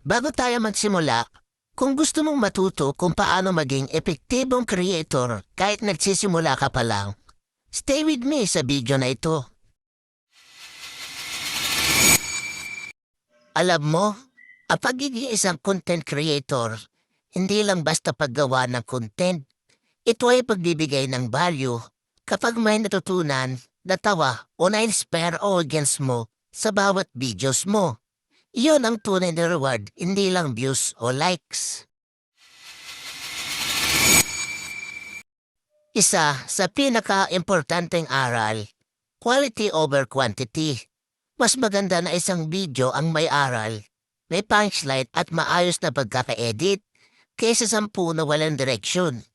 Bago tayo magsimula, kung gusto mong matuto kung paano maging epektibong creator kahit nagsisimula ka pa lang, stay with me sa video na ito. Alam mo, ang pagiging isang content creator, hindi lang basta paggawa ng content. Ito ay pagbibigay ng value kapag may natutunan, natawa o na-inspire audience mo sa bawat videos mo. Iyon ang tunay na reward, hindi lang views o likes. Isa sa pinaka-importanteng aral, quality over quantity. Mas maganda na isang video ang may aral, may punchline at maayos na pagkaka-edit kaysa 10 na walang direksyon.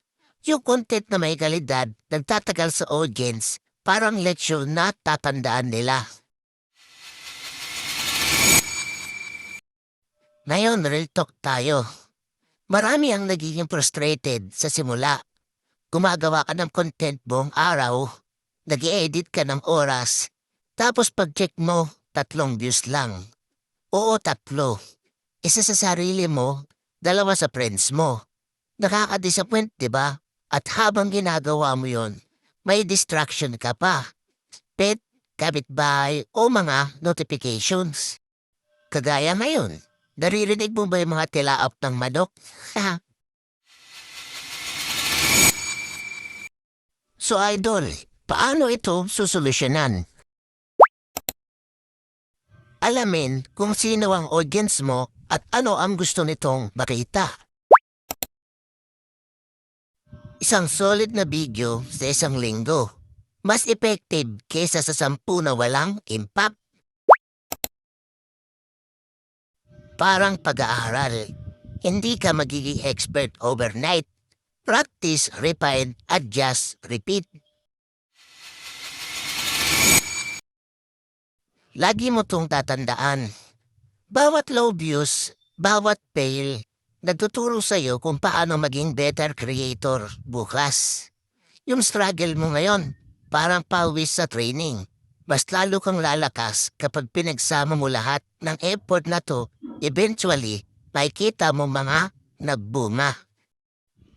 Yung content na may kalidad, nagtatagal sa audience, parang leksyon na tatandaan nila. Ngayon, real talk tayo. Marami ang nagiging frustrated sa simula. Gumagawa ka ng content buong araw, nag-i-edit ka ng oras, tapos pag-check mo, 3 views lang. Oo, 3. Isa sa sarili mo, 2 sa friends mo. Nakaka-disappoint, diba? At habang ginagawa mo yon, may distraction ka pa. Pet, kapitbahay o mga notifications. Kagaya ngayon, naririnig mo ba yung mga tilaap ng manok? So idol, paano ito susolusyonan? Alamin kung sino ang audience mo at ano ang gusto nitong makita. Isang solid na video sa isang linggo. Mas effective kaysa sa 10 na walang impact. Parang pag-aaral. Hindi ka magiging expert overnight. Practice, refine, adjust, repeat. Lagi mo tong tatandaan. Bawat low views, bawat fail, nagtuturo sa'yo kung paano maging better creator bukas. Yung struggle mo ngayon, parang pawis sa training. Mas lalo kang lalakas kapag pinagsama mo lahat ng effort na to, eventually, makikita mo mga nagbunga.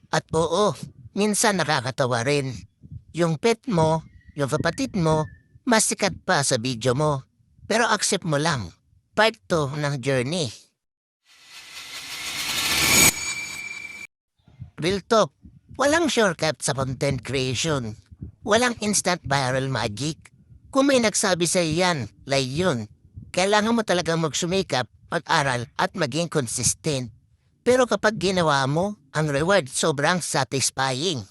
At oo, minsan nakakatawa rin. Yung pet mo, yung kapatid mo, mas sikat pa sa video mo. Pero accept mo lang, part to ng journey. Real talk, walang shortcut sa content creation. Walang instant viral magic. Kung may nagsabi sa iyan, like yun, kailangan mo talagang magsumikap, mag-aral at maging consistent. Pero kapag ginawa mo, ang reward sobrang satisfying.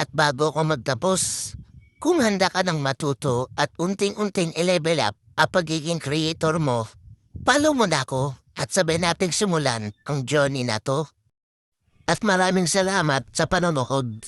At bago ako magtapos, kung handa ka ng matuto at unting-unting i-level up ang pagiging creator mo, follow mo na ako at sabay nating simulan ang journey na to. At maraming salamat sa panonood.